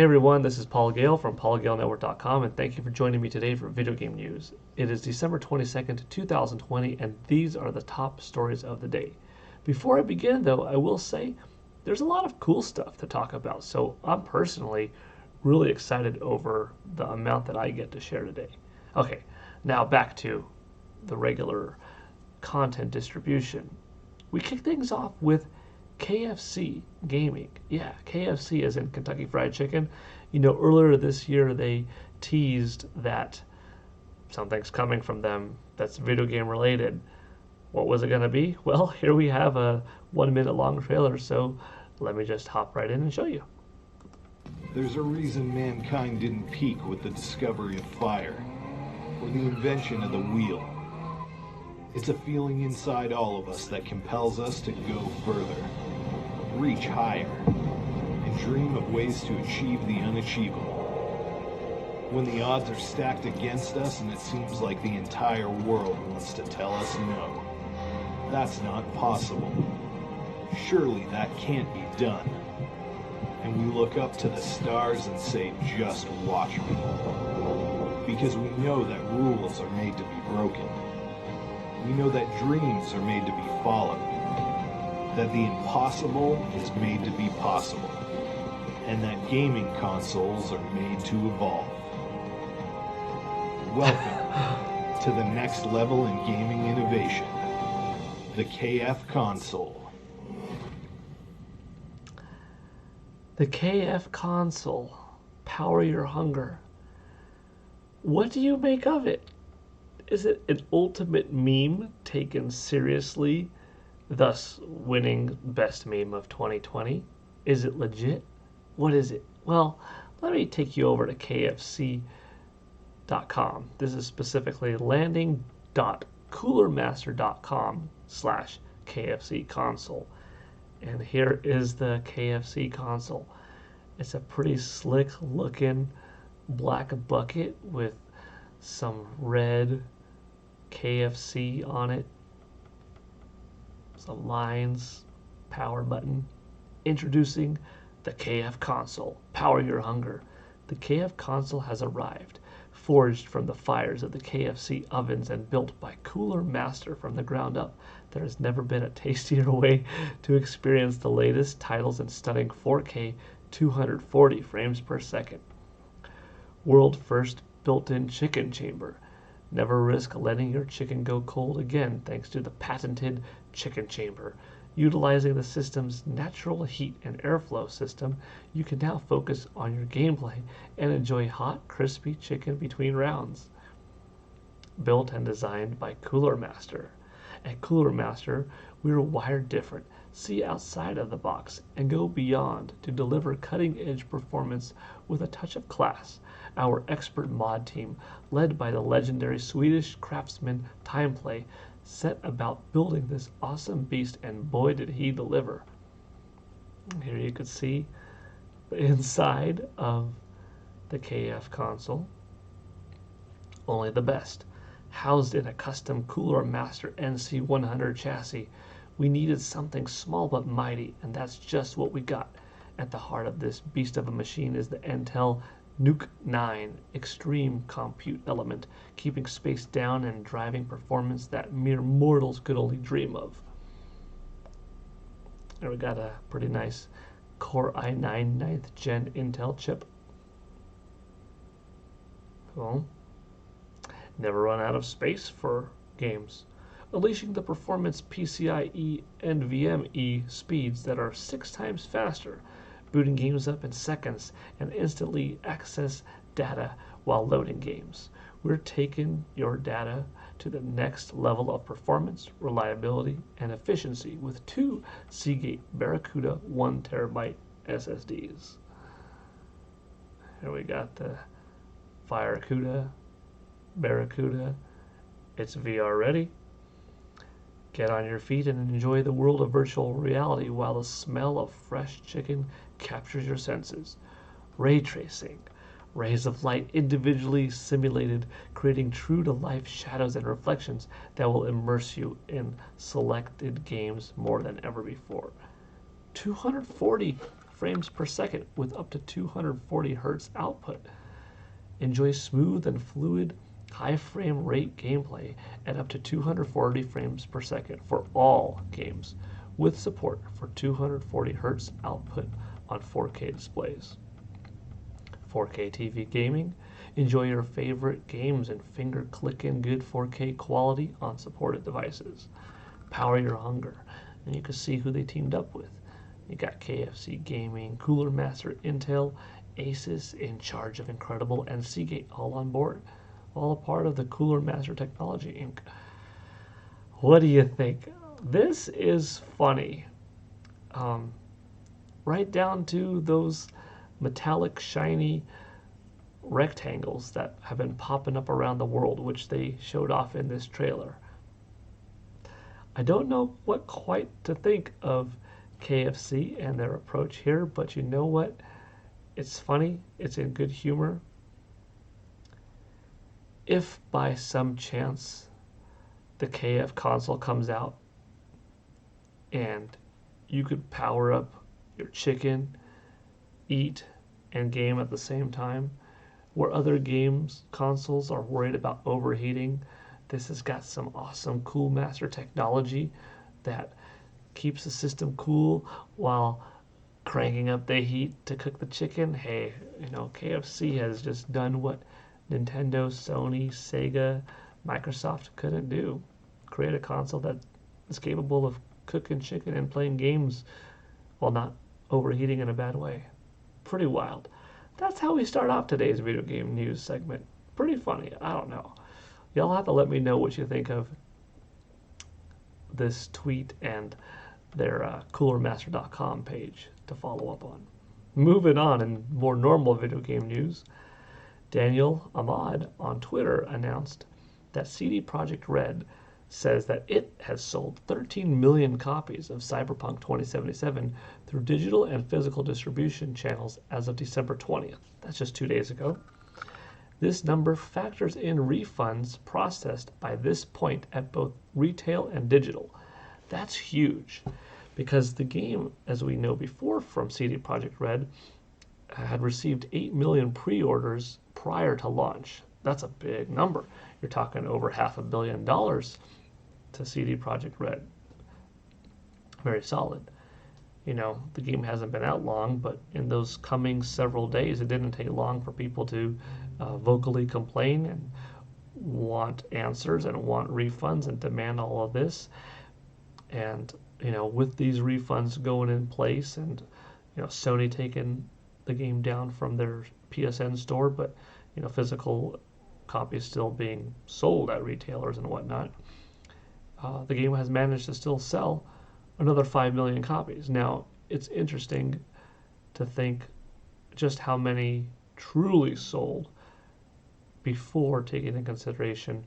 Hey everyone, this is Paul Gale from paulgalenetwork.com, and thank you for joining me today for video game news. It is December 22nd, 2020, and these are the top stories of the day. Before I begin, though, I will say there's a lot of cool stuff to talk about, so I'm personally really excited over the amount that I get to share today. Okay, now back to the regular content distribution. We kick things off with KFC Gaming. Yeah, KFC is in Kentucky Fried Chicken. You know, earlier this year they teased that something's coming from them that's video game related. What was it going to be? Well, here we have a 1 minute long trailer, so let me just hop right in and show you. There's a reason mankind didn't peak with the discovery of fire or the invention of the wheel. It's a feeling inside all of us that compels us to go further, reach higher, and dream of ways to achieve the unachievable. When the odds are stacked against us and it seems like the entire world wants to tell us no, that's not possible. Surely that can't be done. And we look up to the stars and say, just watch me. Because we know that rules are made to be broken. We know that dreams are made to be followed, that the impossible is made to be possible, and that gaming consoles are made to evolve. Welcome to the next level in gaming innovation, the KFConsole. The KFConsole. Power your hunger. What do you make of it? Is it an ultimate meme taken seriously, thus winning Best Meme of 2020? Is it legit? What is it? Well, let me take you over to KFC.com. This is specifically landing.coolermaster.com/KFCconsole. And here is the KFC console. It's a pretty slick looking black bucket with some red KFC on it, some lines, power button. Introducing the KFConsole. Power your hunger. The KFConsole has arrived, forged from the fires of the KFC ovens and built by Cooler Master from the ground up. There has never been a tastier way to experience the latest titles in stunning 4K 240 frames per second. World first built-in chicken chamber. Never risk letting your chicken go cold again thanks to the patented chicken chamber. Utilizing the system's natural heat and airflow system, you can now focus on your gameplay and enjoy hot, crispy chicken between rounds. Built and designed by Cooler Master. At Cooler Master, we are wired different. See outside of the box and go beyond to deliver cutting-edge performance with a touch of class. Our expert mod team, led by the legendary Swedish craftsman Timeplay, set about building this awesome beast, and boy did he deliver. Here you can see the inside of the KFConsole. Only the best. Housed in a custom Cooler Master NC100 chassis, we needed something small but mighty, and that's just what we got. At the heart of this beast of a machine is the Intel Nuke 9 extreme compute element, keeping space down and driving performance that mere mortals could only dream of. And we got a pretty nice Core i9 9th Gen Intel chip. Cool. Never run out of space for games. Unleashing the performance PCIe NVMe speeds that are 6 times faster, booting games up in seconds and instantly access data while loading games. We're taking your data to the next level of performance, reliability, and efficiency with 2 Seagate Barracuda 1TB SSDs. Here we got the Barracuda. It's VR ready. Get on your feet and enjoy the world of virtual reality while the smell of fresh chicken captures your senses. Ray tracing. Rays of light individually simulated, creating true-to-life shadows and reflections that will immerse you in selected games more than ever before. 240 frames per second with up to 240 hertz output. Enjoy smooth and fluid high frame rate gameplay at up to 240 frames per second for all games, with support for 240 hertz output on 4K displays. 4K TV gaming. Enjoy your favorite games in finger-clicking good 4K quality on supported devices. Power your hunger. And you can see who they teamed up with. You got KFC Gaming, Cooler Master Intel, Asus in charge of Incredible, and Seagate all on board. All a part of the Cooler Master Technology Inc. What do you think? This is funny. Right down to those metallic, shiny rectangles that have been popping up around the world, which they showed off in this trailer. I don't know what quite to think of KFC and their approach here, but you know what? It's funny. It's in good humor. If by some chance the KFConsole comes out and you could power up your chicken, eat, and game at the same time, where other games consoles are worried about overheating, this has got some awesome Cool Master technology that keeps the system cool while cranking up the heat to cook the chicken. Hey, KFC has just done what Nintendo, Sony, Sega, Microsoft couldn't do. Create a console that is capable of cooking chicken and playing games while not overheating in a bad way. Pretty wild. That's how we start off today's video game news segment. Pretty funny. I don't know. Y'all have to let me know what you think of this tweet and their coolermaster.com page to follow up on. Moving on in more normal video game news, Daniel Ahmad on Twitter announced that CD Projekt Red says that it has sold 13 million copies of Cyberpunk 2077 through digital and physical distribution channels as of December 20th. That's just 2 days ago. This number factors in refunds processed by this point at both retail and digital. That's huge, because the game, as we know before from CD Projekt Red, had received 8 million pre-orders prior to launch. That's a big number. You're talking over $500 million to CD Projekt Red. Very solid. The game hasn't been out long, but in those coming several days, it didn't take long for people to vocally complain and want answers and want refunds and demand all of this. And, with these refunds going in place and, Sony taking the game down from their PSN store, but, physical copies still being sold at retailers and whatnot, the game has managed to still sell another 5 million copies. Now, it's interesting to think just how many truly sold before taking into consideration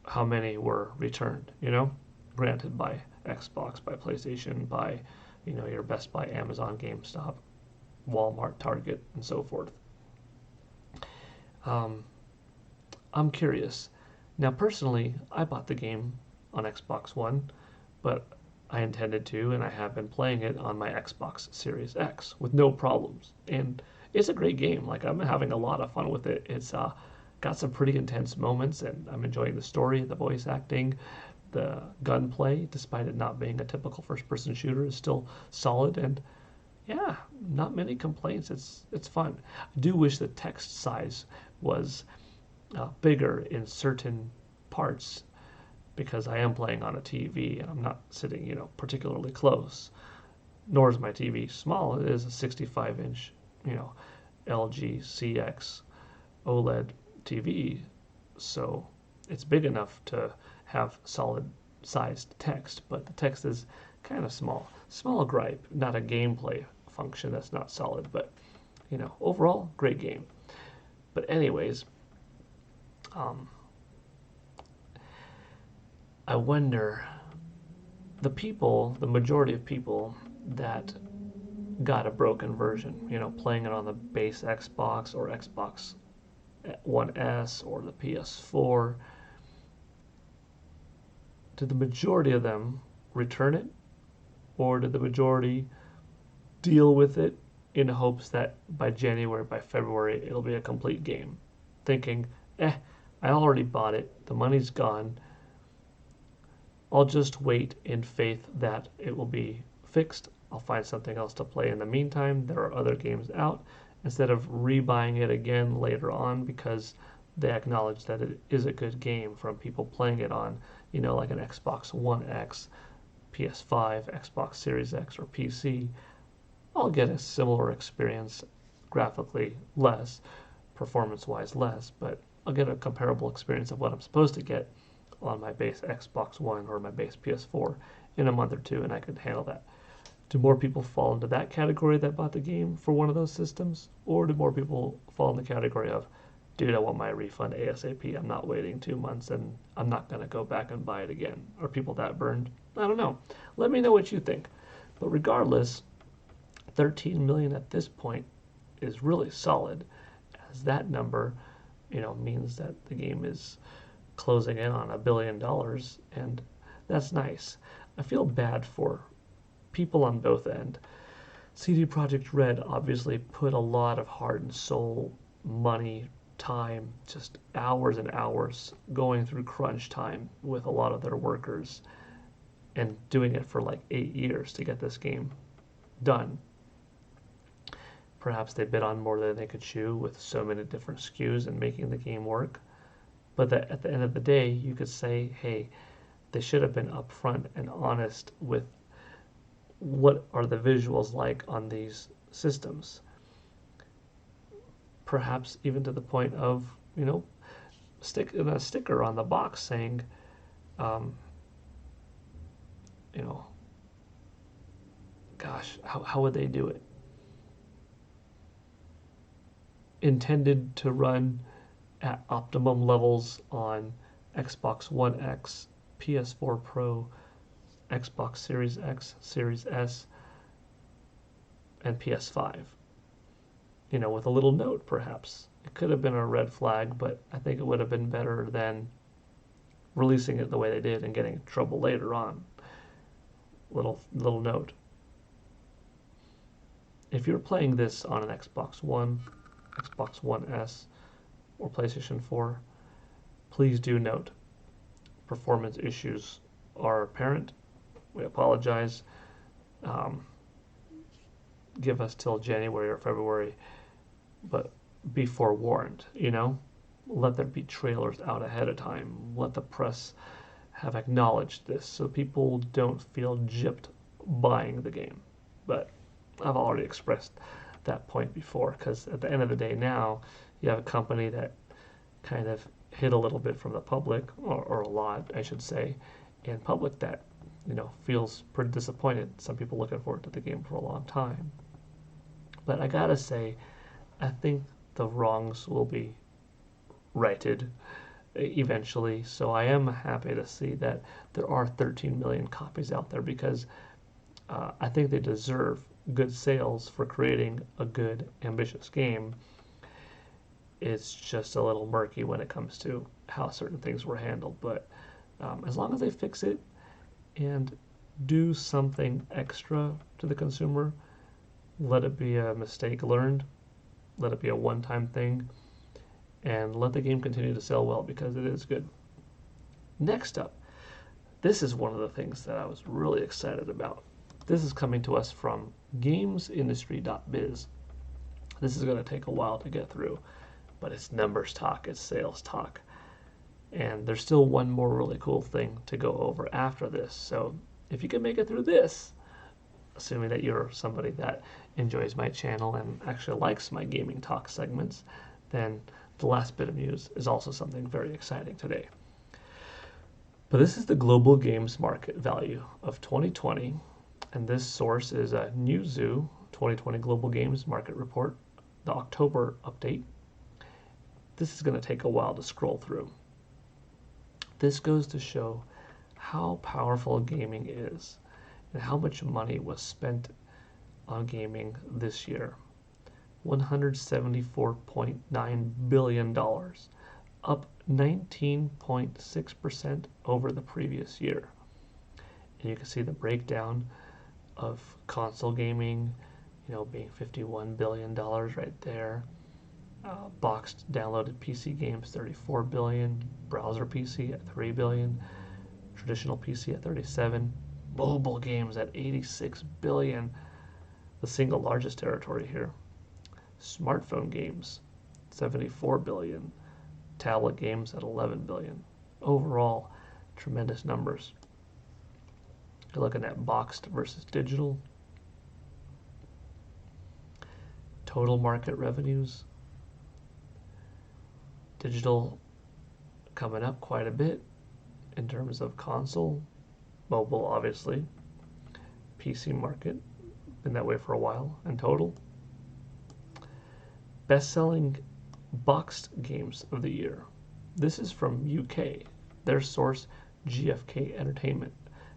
how many were returned, granted by Xbox, by PlayStation, by, your Best Buy, Amazon, GameStop, Walmart, Target, and so forth. I'm curious. Now, personally, I bought the game on Xbox One, but I intended to, and I have been playing it on my Xbox Series X with no problems. And it's a great game. Like, I'm having a lot of fun with it. It's got some pretty intense moments, and I'm enjoying the story, the voice acting, the gunplay, despite it not being a typical first-person shooter, is still solid. And yeah, not many complaints. It's fun. I do wish the text size was bigger in certain parts, because I am playing on a TV and I'm not sitting, particularly close. Nor is my TV small. It is a 65-inch, LG CX OLED TV, so it's big enough to have solid sized text, but the text is kind of small. Small gripe, not a gameplay function that's not solid, but overall, great game. But anyways, I wonder, the majority of people that got a broken version, playing it on the base Xbox or Xbox One S or the PS4, did the majority of them return it, or did the majority deal with it in hopes that by January, by February, it'll be a complete game. Thinking, I already bought it, the money's gone. I'll just wait in faith that it will be fixed. I'll find something else to play in the meantime. There are other games out, instead of rebuying it again later on because they acknowledge that it is a good game from people playing it on, like an Xbox One X, PS5, Xbox Series X, or PC. I'll get a similar experience, graphically less, performance-wise less, but I'll get a comparable experience of what I'm supposed to get on my base Xbox One or my base PS4 in a month or two, and I could handle that. Do more people fall into that category that bought the game for one of those systems? Or do more people fall in the category of, dude, I want my refund ASAP, I'm not waiting 2 months and I'm not going to go back and buy it again? Are people that burned? I don't know. Let me know what you think. But regardless, 13 million at this point is really solid, as that number, means that the game is closing in on $1 billion, and that's nice. I feel bad for people on both ends. CD Projekt Red obviously put a lot of heart and soul, money, time, just hours and hours going through crunch time with a lot of their workers and doing it for like 8 years to get this game done. Perhaps they bid on more than they could chew with so many different SKUs and making the game work. But that at the end of the day, you could say, hey, they should have been upfront and honest with what are the visuals like on these systems. Perhaps even to the point of, sticking a sticker on the box saying, gosh, how would they do it? Intended to run at optimum levels on Xbox One X, PS4 Pro, Xbox Series X, Series S, and PS5. With a little note, perhaps. It could have been a red flag, but I think it would have been better than releasing it the way they did and getting in trouble later on. Little note. If you're playing this on an Xbox One, Xbox One S, or PlayStation 4, please do note performance issues are apparent. We apologize. Give us till January or February, but be forewarned, Let there be trailers out ahead of time. Let the press have acknowledged this so people don't feel gypped buying the game. But I've already expressed that point before, because at the end of the day now, you have a company that kind of hid a little bit from the public, or a lot, I should say, and public that, feels pretty disappointed. Some people looking forward to the game for a long time. But I gotta say, I think the wrongs will be righted eventually. So I am happy to see that there are 13 million copies out there, because I think they deserve good sales for creating a good, ambitious game. It's just a little murky when it comes to how certain things were handled. But as long as they fix it and do something extra to the consumer, let it be a mistake learned, let it be a one-time thing, and let the game continue to sell well, because it is good. Next up, this is one of the things that I was really excited about. This is coming to us from GamesIndustry.biz. This is going to take a while to get through, but it's numbers talk, it's sales talk. And there's still one more really cool thing to go over after this. So if you can make it through this, assuming that you're somebody that enjoys my channel and actually likes my gaming talk segments, then the last bit of news is also something very exciting today. But this is the global games market value of 2020, and this source is a Newzoo 2020 Global Games Market Report, the October update. This is going to take a while to scroll through. This goes to show how powerful gaming is and how much money was spent on gaming this year. $174.9 billion, up 19.6% over the previous year. And you can see the breakdown of console gaming, being $51 billion right there. Boxed downloaded PC games 34 billion, browser PC at 3 billion, traditional PC at 37, mobile games at 86 billion, the single largest territory here. Smartphone games 74 billion, tablet games at 11 billion. Overall, tremendous numbers. You're looking at boxed versus digital. Total market revenues. Digital coming up quite a bit in terms of console, mobile obviously, PC market, been that way for a while, and total. Best-selling boxed games of the year. This is from UK, their source GFK Entertainment.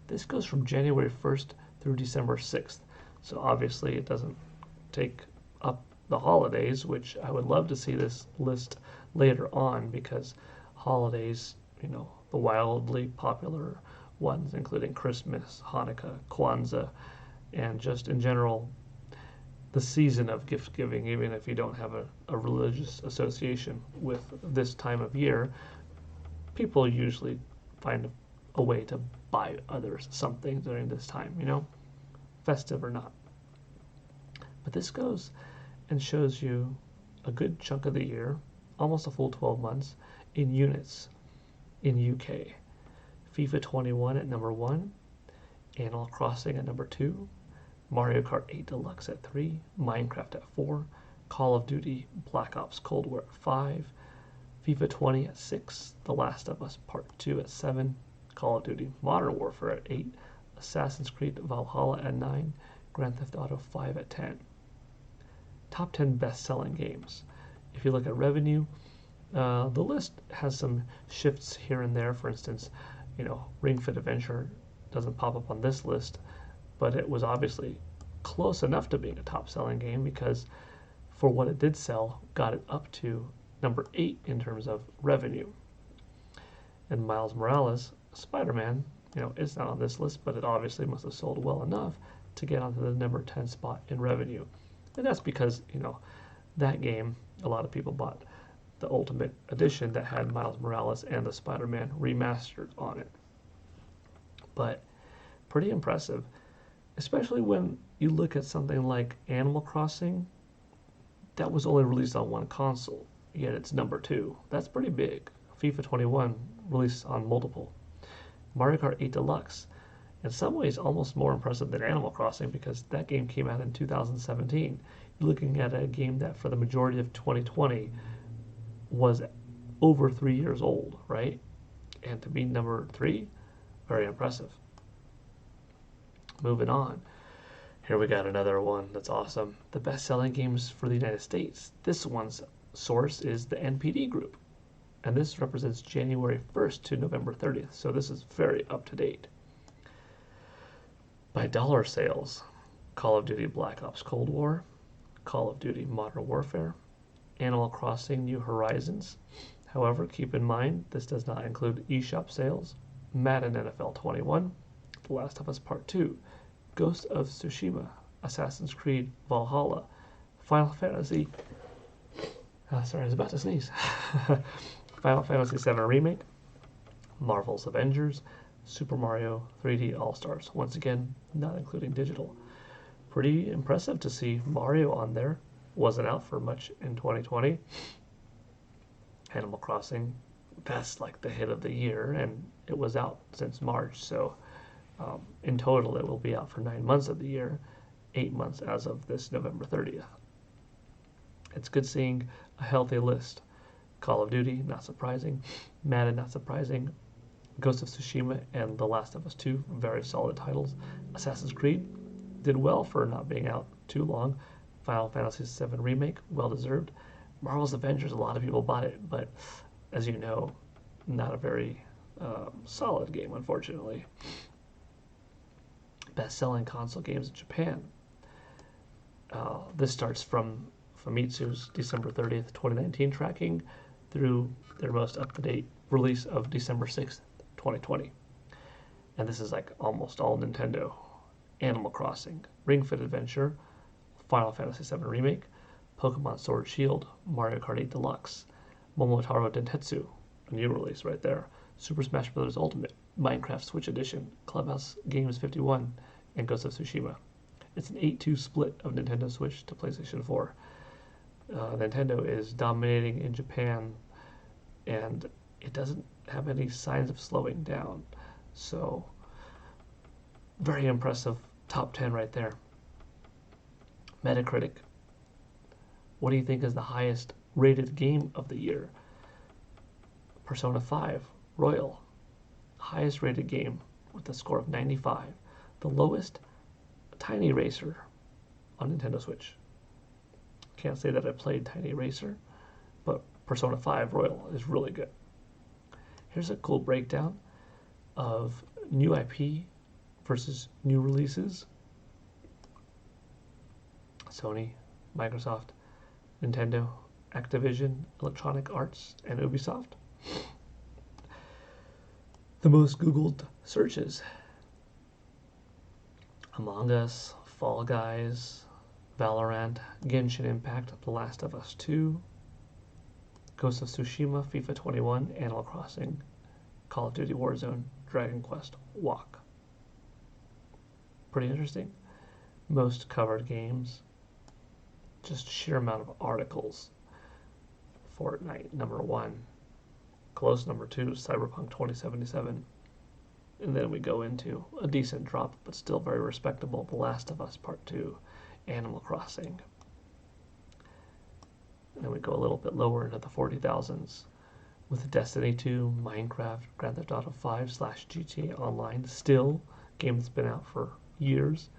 This goes from January 1st through December 6th, so obviously it doesn't take up the holidays, which I would love to see this list later on, because holidays, the wildly popular ones, including Christmas, Hanukkah, Kwanzaa, and just in general, the season of gift giving, even if you don't have a religious association with this time of year, people usually find a way to buy others something during this time, festive or not. But this goes and shows you a good chunk of the year, almost a full 12 months, in units in UK. FIFA 21 at number 1, Animal Crossing at number 2, Mario Kart 8 Deluxe at 3, Minecraft at 4, Call of Duty Black Ops Cold War at 5, FIFA 20 at 6, The Last of Us Part 2 at 7, Call of Duty Modern Warfare at 8, Assassin's Creed Valhalla at 9, Grand Theft Auto 5 at 10. Top 10 best-selling games. If you look at revenue, the list has some shifts here and there. For instance, Ring Fit Adventure doesn't pop up on this list, but it was obviously close enough to being a top-selling game, because for what it did sell, got it up to number 8 in terms of revenue. And Miles Morales, Spider-Man, it's not on this list, but it obviously must have sold well enough to get onto the number 10 spot in revenue. And that's because, that game, a lot of people bought the Ultimate Edition that had Miles Morales and the Spider-Man remastered on it. But pretty impressive, especially when you look at something like Animal Crossing, that was only released on one console, yet it's number 2. That's pretty big. FIFA 21 released on multiple. Mario Kart 8 Deluxe, in some ways almost more impressive than Animal Crossing, because that game came out in 2017. You're looking at a game that for the majority of 2020 was over 3 years old, right? And to be number 3, very impressive. Moving on. Here we got another one that's awesome. The best-selling games for the United States. This one's source is the NPD Group, and this represents January 1st to November 30th, so this is very up-to-date. By dollar sales, Call of Duty Black Ops Cold War, Call of Duty Modern Warfare, Animal Crossing New Horizons. However, keep in mind, this does not include eShop sales, Madden NFL 21, The Last of Us Part 2, Ghost of Tsushima, Assassin's Creed Valhalla, Final Fantasy... sorry, I was about to sneeze. Final Fantasy VII Remake, Marvel's Avengers, Super Mario 3D All-Stars. Once again, not including digital. Pretty impressive to see Mario on there. Wasn't out for much in 2020. Animal Crossing, that's like the hit of the year, and it was out since March, so in total it will be out for 9 months of the year, 8 months as of this November 30th. It's good seeing a healthy list. Call of Duty, not surprising. Madden, not surprising. Ghost of Tsushima and The Last of Us 2, very solid titles. Assassin's Creed did well for not being out too long. Final Fantasy VII Remake, well deserved. Marvel's Avengers, a lot of people bought it, but as you know, not a very solid game, unfortunately. Best-selling console games in Japan. This starts from Famitsu's December 30th, 2019 tracking through their most up-to-date release of December 6th, 2020. And this is like almost all Nintendo. Animal Crossing, Ring Fit Adventure, Final Fantasy VII Remake, Pokemon Sword Shield, Mario Kart 8 Deluxe, Momotaro Dentetsu, a new release right there, Super Smash Bros. Ultimate, Minecraft Switch Edition, Clubhouse Games 51, and Ghost of Tsushima. It's an 8-2 split of Nintendo Switch to PlayStation 4. Nintendo is dominating in Japan, and it doesn't have any signs of slowing down. So, very impressive top 10 right there. Metacritic. What do you think is the highest rated game of the year? Persona 5 Royal. Highest rated game with a score of 95. The lowest, Tiny Racer on Nintendo Switch. Can't say that I played Tiny Racer, but Persona 5 Royal is really good. Here's a cool breakdown of new IP versus new releases. Sony, Microsoft, Nintendo, Activision, Electronic Arts, and Ubisoft. The most Googled searches: Among Us, Fall Guys, Valorant, Genshin Impact, The Last of Us 2, Ghost of Tsushima, FIFA 21, Animal Crossing, Call of Duty Warzone, Dragon Quest, Walk. Pretty interesting. Most covered games, just sheer amount of articles. Fortnite, number 1. Close number 2, Cyberpunk 2077. And then we go into a decent drop, but still very respectable, The Last of Us Part 2, Animal Crossing. And then we go a little bit lower into the 40,000s with Destiny 2, Minecraft, Grand Theft Auto 5 / GTA Online, still, game that's been out for years,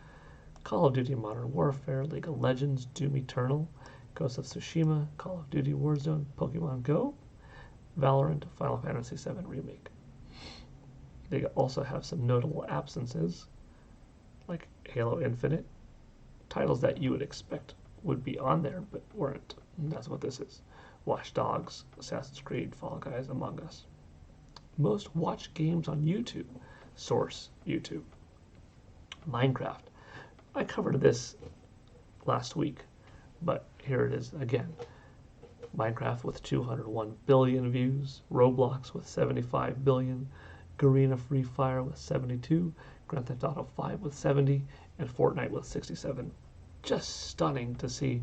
Call of Duty Modern Warfare, League of Legends, Doom Eternal, Ghost of Tsushima, Call of Duty Warzone, Pokemon Go, Valorant, Final Fantasy VII Remake. They also have some notable absences, like Halo Infinite, titles that you would expect would be on there, but weren't. And that's what this is. Watch Dogs, Assassin's Creed, Fall Guys, Among Us. Most watched games on YouTube. Source, YouTube. Minecraft. I covered this last week, but here it is again. Minecraft with 201 billion views, Roblox with 75 billion, Garena Free Fire with 72, Grand Theft Auto 5 with 70, and Fortnite with 67. Just stunning to see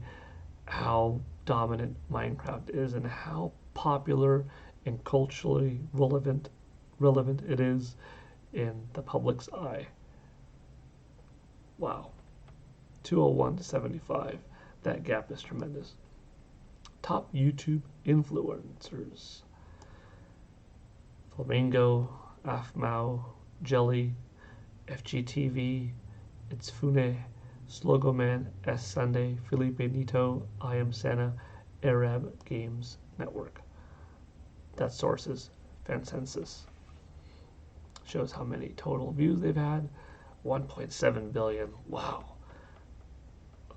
how dominant Minecraft is and how popular and culturally relevant it is in the public's eye. Wow. 201 to 75. That gap is tremendous. Top YouTube influencers: Flamingo, Afmao, Jelly, FGTV, It's Fune, Slogoman, S Sunday, Felipe Nito, I Am Santa, Arab Games Network. That source is Fancensus. Shows how many total views they've had. 1.7 billion. Wow.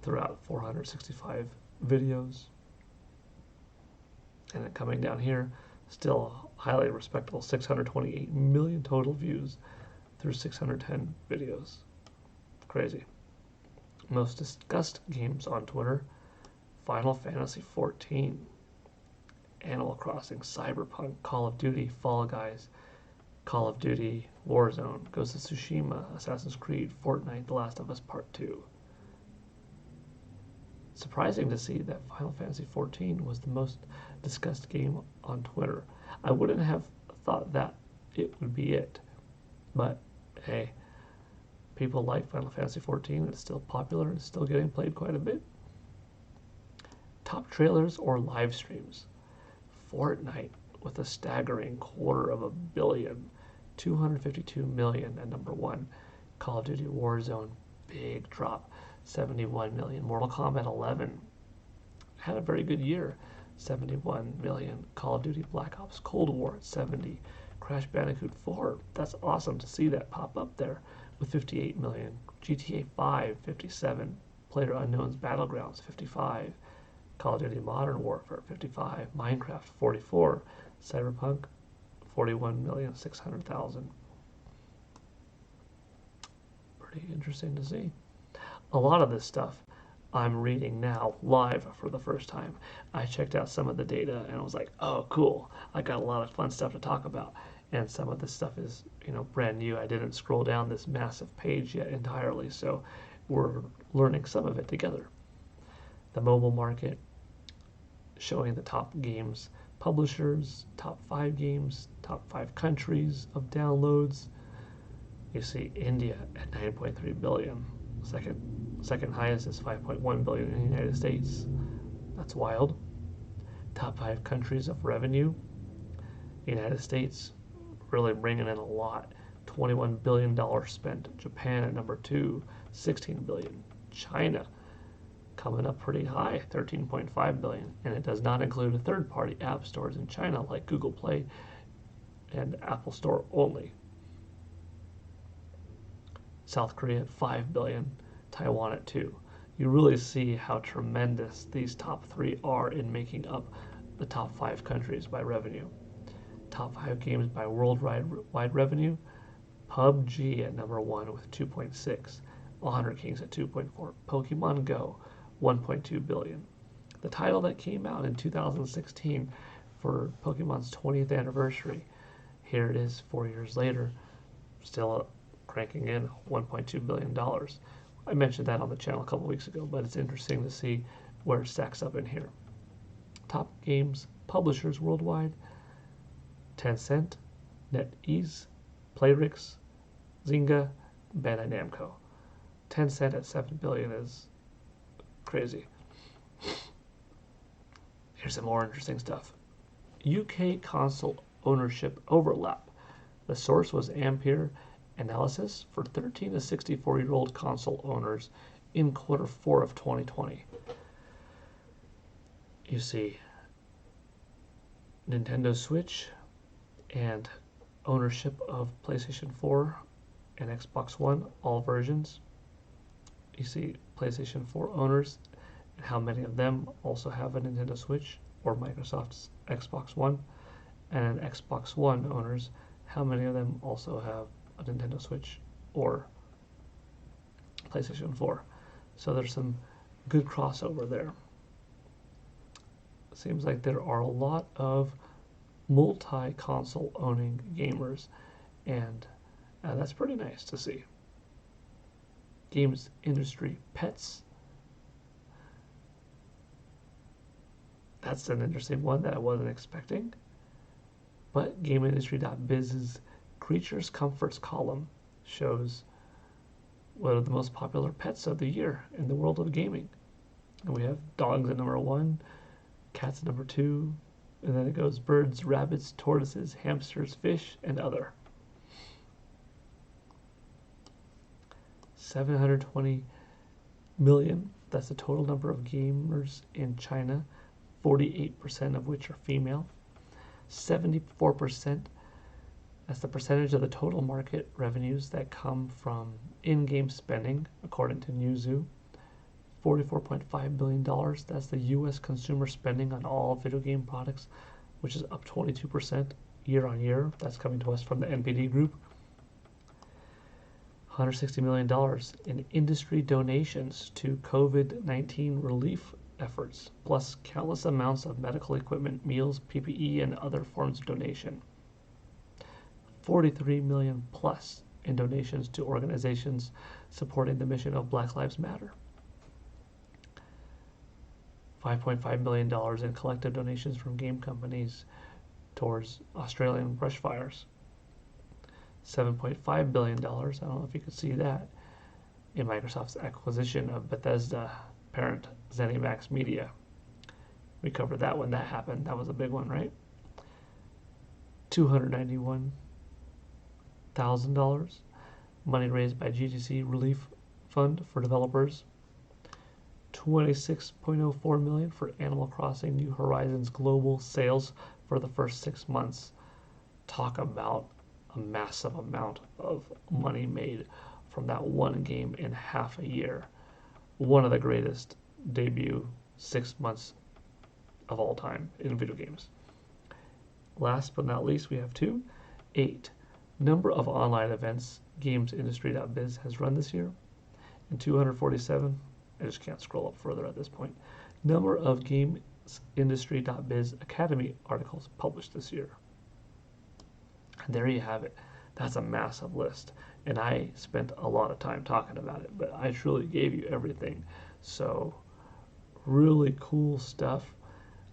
Throughout 465 videos. And then coming down here, still highly respectable 628 million total views through 610 videos. Crazy. Most discussed games on Twitter: Final Fantasy XIV, Animal Crossing, Cyberpunk, Call of Duty, Fall Guys, Call of Duty Warzone, Ghost of Tsushima, Assassin's Creed, Fortnite, The Last of Us Part 2. Surprising to see that Final Fantasy XIV was the most discussed game on Twitter. I wouldn't have thought that it would be it. But hey, people like Final Fantasy XIV. It's still popular and still getting played quite a bit. Top trailers or live streams: Fortnite with a staggering 250 million, 252 million at number 1. Call of Duty Warzone, big drop, 71 million. Mortal Kombat 11 had a very good year, 71 million. Call of Duty Black Ops Cold War at 70. Crash Bandicoot 4, that's awesome to see that pop up there with 58 million. GTA 5, 57. PlayerUnknown's Battlegrounds, 55. Call of Duty Modern Warfare, 55. Minecraft, 44. Cyberpunk, 41,600,000. Pretty interesting to see. A lot of this stuff I'm reading now live for the first time. I checked out some of the data and I was like, oh, cool. I got a lot of fun stuff to talk about. And some of this stuff is, brand new. I didn't scroll down this massive page yet entirely, so we're learning some of it together. The mobile market, showing the top games publishers, top 5 games, top 5 countries of downloads. You see India at 9.3 billion. Second highest is 5.1 billion in the United States. That's wild. Top 5 countries of revenue. United States really bringing in a lot. $21 billion spent. Japan at number 2, 16 billion. China coming up pretty high, 13.5 billion, and it does not include third-party app stores in China like Google Play and Apple Store only. South Korea at 5 billion, Taiwan at 2. You really see how tremendous these top 3 are in making up the top 5 countries by revenue. Top 5 games by worldwide revenue. PUBG at number 1 with 2.6. Honor Kings at 2.4. Pokemon Go, 1.2 billion. The title that came out in 2016 for Pokemon's 20th anniversary. Here it is 4 years later, still cranking in $1.2 billion. I mentioned that on the channel a couple weeks ago, but it's interesting to see where it stacks up in here. Top games publishers worldwide: Tencent, NetEase, Playrix, Zynga, Bandai Namco. Tencent at 7 billion is crazy. Here's some more interesting stuff. UK console ownership overlap. The source was Ampere analysis for 13 to 64-year-old console owners in Q4 of 2020. You see Nintendo Switch and ownership of PlayStation 4 and Xbox One, all versions. You see PlayStation 4 owners and how many of them also have a Nintendo Switch or Microsoft's Xbox One, and Xbox One owners, how many of them also have a Nintendo Switch or PlayStation 4. So there's some good crossover there. It seems like there are a lot of multi-console owning gamers, and that's pretty nice to see. Games industry pets. That's an interesting one that I wasn't expecting. But GamesIndustry.biz's Creatures Comforts column shows what are the most popular pets of the year in the world of gaming. And we have dogs at number 1, cats at number 2, and then it goes birds, rabbits, tortoises, hamsters, fish, and other. 720 million, that's the total number of gamers in China, 48% of which are female. 74%, that's the percentage of the total market revenues that come from in-game spending, according to Newzoo. $44.5 billion, that's the US consumer spending on all video game products, which is up 22% year on year. That's coming to us from the NPD group. $160 million in industry donations to COVID-19 relief efforts, plus countless amounts of medical equipment, meals, PPE, and other forms of donation. 43 million plus in donations to organizations supporting the mission of Black Lives Matter. $5.5 billion in collective donations from game companies towards Australian brush fires. $7.5 billion, I don't know if you could see that, in Microsoft's acquisition of Bethesda parent ZeniMax Media. We covered that when that happened. That was a big one, right? $291,000 money raised by GTC Relief Fund for developers. $26.04 million for Animal Crossing New Horizons global sales for the first 6 months. Talk about a massive amount of money made from that one game in half a year. One of the greatest debut 6 months of all time in video games. Last but not least, we have 8 number of online events GamesIndustry.biz has run this year, and 247 I just can't scroll up further at this point. Number of GamesIndustry.biz Academy articles published this year. And there you have it. That's a massive list. And I spent a lot of time talking about it, but I truly gave you everything. So, really cool stuff.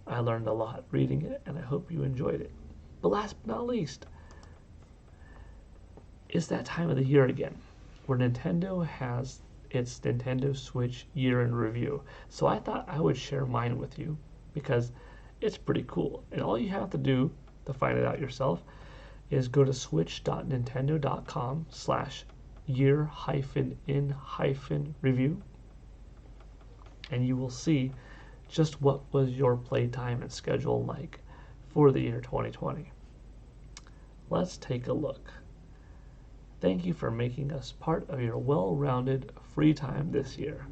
I learned a lot reading it, and I hope you enjoyed it. But last but not least, it's that time of the year again, where Nintendo has its Nintendo Switch year in review. So I thought I would share mine with you because it's pretty cool. And all you have to do to find it out yourself is go to switch.nintendo.com/year-in-review, and you will see just what was your playtime and schedule like for the year 2020. Let's take a look. Thank you for making us part of your well-rounded free time this year.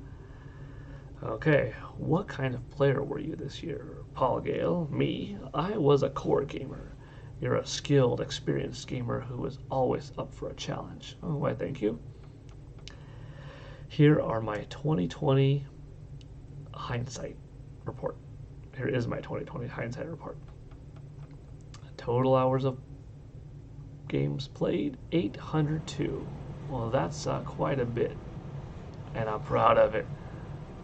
Okay, what kind of player were you this year? Paul Gale? Me? I was a core gamer. You're a skilled, experienced gamer who is always up for a challenge. Oh, why, thank you. Here are my 2020 hindsight report. Here is my 2020 hindsight report. Total hours of games played, 802. Well, that's quite a bit, and I'm proud of it.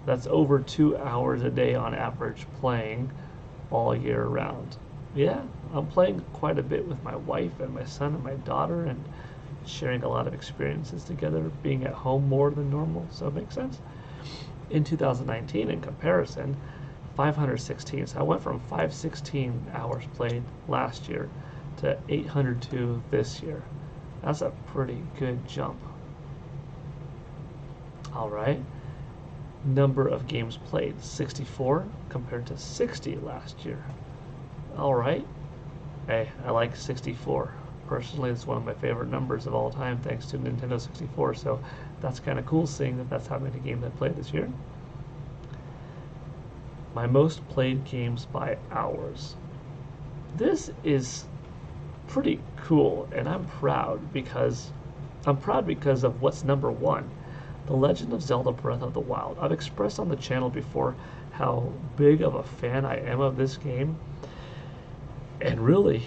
That's over 2 hours a day on average playing all year round. Yeah, I'm playing quite a bit with my wife and my son and my daughter and sharing a lot of experiences together, being at home more than normal, so it makes sense. In 2019, in comparison, 516. So I went from 516 hours played last year to 802 this year. That's a pretty good jump. All right. Number of games played, 64 compared to 60 last year. All right. Hey, I like 64. Personally, it's one of my favorite numbers of all time, thanks to Nintendo 64. So that's kind of cool seeing that that's how many games I played this year. My most played games by hours. This is pretty cool, and I'm proud because of what's number one. The Legend of Zelda Breath of the Wild. I've expressed on the channel before how big of a fan I am of this game. And really,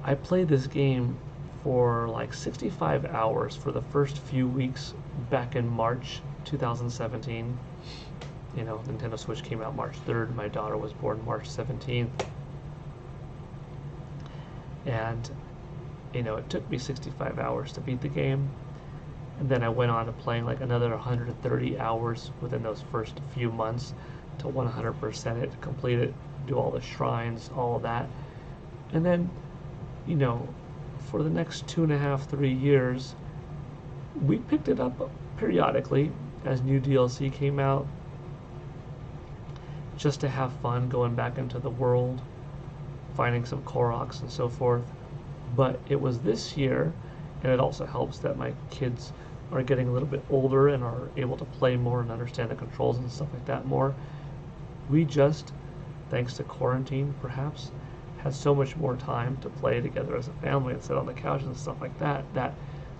I played this game for like 65 hours for the first few weeks back in March 2017. Nintendo Switch came out March 3rd. My daughter was born March 17th. And, it took me 65 hours to beat the game. And then I went on to playing like another 130 hours within those first few months to 100% it, complete it, do all the shrines, all of that. And then, for the next 2.5, 3 years, we picked it up periodically as new DLC came out, just to have fun going back into the world, finding some Koroks and so forth. But it was this year, and it also helps that my kids are getting a little bit older and are able to play more and understand the controls and stuff like that more. We just, thanks to quarantine perhaps, had so much more time to play together as a family and sit on the couch and stuff like that, that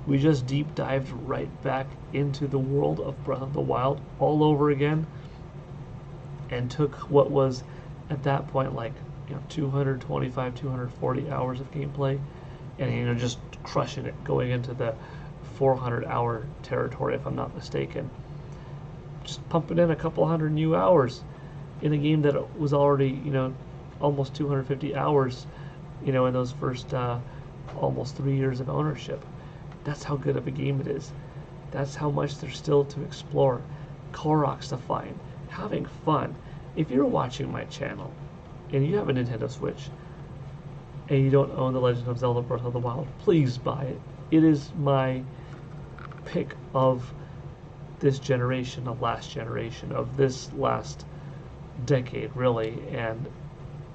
we just deep dived right back into the world of Breath of the Wild all over again, and took what was at that point like 225, 240 hours of gameplay, and just crushing it, going into the 400-hour territory if I'm not mistaken. Just pumping in a couple hundred new hours in a game that was already almost 250 hours in those first almost 3 years of ownership. That's how good of a game it is. That's how much there's still to explore, Koroks to find, having fun. If you're watching my channel and you have a Nintendo Switch and you don't own The Legend of Zelda Breath of the Wild, please buy it. It is my pick of this generation, of last generation, of this last decade really, and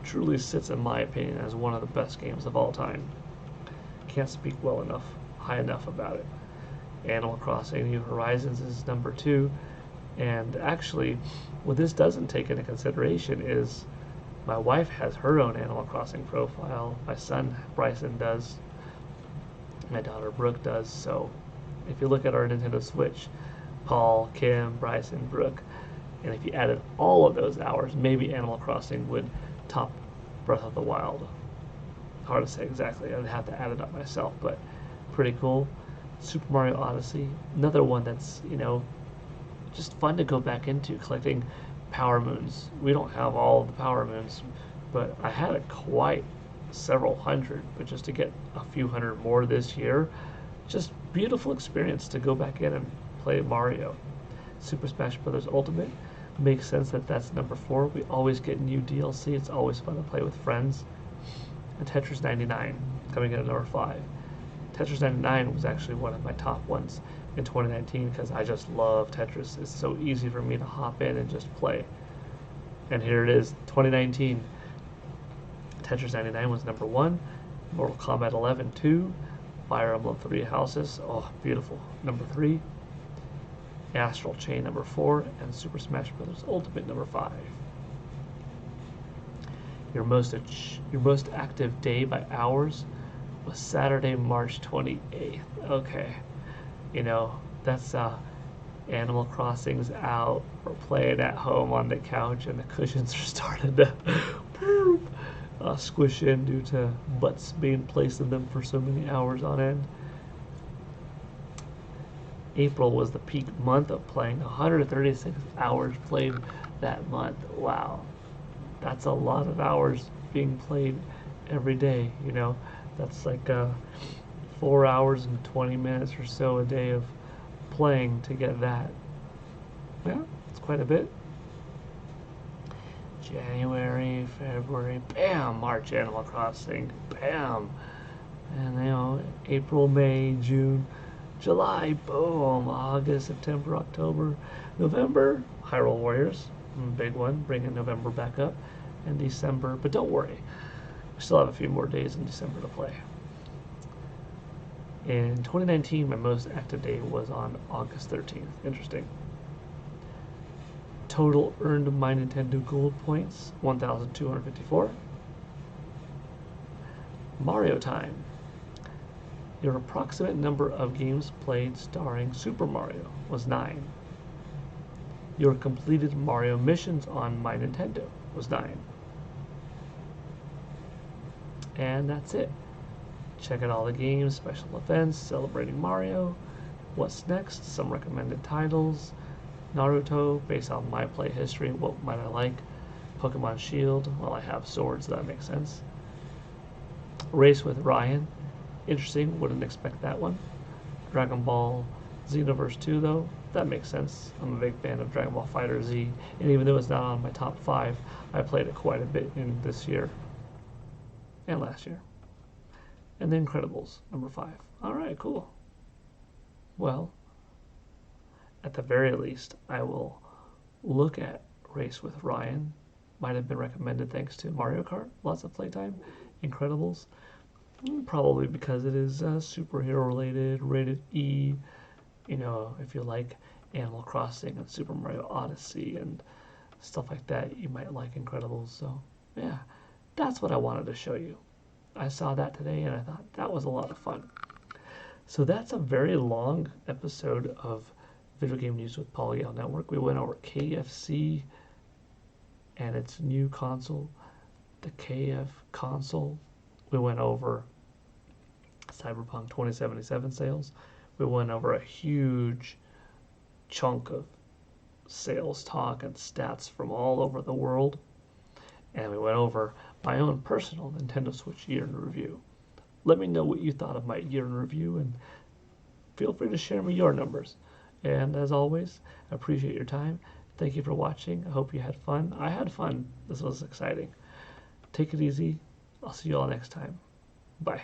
truly sits in my opinion as one of the best games of all time. Can't speak high enough about it. Animal Crossing New Horizons is number 2. And actually, what this doesn't take into consideration is my wife has her own Animal Crossing profile. My son Bryson does. My daughter Brooke does. So if you look at our Nintendo Switch, Paul, Kim, Bryson, Brooke. And if you added all of those hours, maybe Animal Crossing would top Breath of the Wild. Hard to say exactly. I'd have to add it up myself, but pretty cool. Super Mario Odyssey, another one that's, just fun to go back into, collecting Power Moons. We don't have all of the Power Moons, but I had quite several hundred, but just to get a few hundred more this year, just beautiful experience to go back in and play Mario. Super Smash Bros. Ultimate, makes sense that that's number 4. We always get new DLC. It's always fun to play with friends. And Tetris 99 coming in at number 5. Tetris 99 was actually one of my top ones in 2019 because I just love Tetris. It's so easy for me to hop in and just play. And here it is, 2019. Tetris 99 was number 1. Mortal Kombat 11, 2. Fire Emblem 3 Houses, oh, beautiful, number 3. Astral Chain, number 4. And Super Smash Bros. Ultimate, number 5. Your most active day by hours was Saturday, March 28th. Okay, that's Animal Crossing's out. We're playing at home on the couch, and the cushions are starting to squish in due to butts being placed in them for so many hours on end. April was the peak month of playing. 136 hours played that month. Wow. That's a lot of hours being played every day, That's like 4 hours and 20 minutes or so a day of playing to get that. Yeah, it's quite a bit. January, February, bam, March Animal Crossing, bam. And April, May, June, July, boom, August, September, October, November, Hyrule Warriors, big one, bringing November back up, and December, but don't worry, we still have a few more days in December to play. In 2019, my most active day was on August 13th. Interesting. Total earned My Nintendo Gold points, 1,254. Mario time. Your approximate number of games played starring Super Mario was 9. Your completed Mario missions on My Nintendo was 9. And that's it. Check out all the games, special events, celebrating Mario. What's next? Some recommended titles. Naruto, based on my play history, what might I like? Pokemon Shield, well, I have swords, so that makes sense. Race with Ryan, interesting, wouldn't expect that one. Dragon Ball Xenoverse 2, though, that makes sense. I'm a big fan of Dragon Ball FighterZ, and even though it's not on my top 5, I played it quite a bit in this year and last year. And The Incredibles, number 5. Alright, cool. Well, at the very least, I will look at Race with Ryan. Might have been recommended thanks to Mario Kart, lots of playtime. Incredibles, probably because it is superhero related, rated E. If you like Animal Crossing and Super Mario Odyssey and stuff like that, you might like Incredibles. So, yeah, that's what I wanted to show you. I saw that today and I thought that was a lot of fun. So that's a very long episode of Video Game News with Paul Gale Network. We went over KFC and its new console, the KFConsole. We went over Cyberpunk 2077 sales. We went over a huge chunk of sales talk and stats from all over the world. And we went over my own personal Nintendo Switch year in review. Let me know what you thought of my year in review, and feel free to share me your numbers. And as always, I appreciate your time. Thank you for watching. I hope you had fun. I had fun. This was exciting. Take it easy. I'll see you all next time. Bye.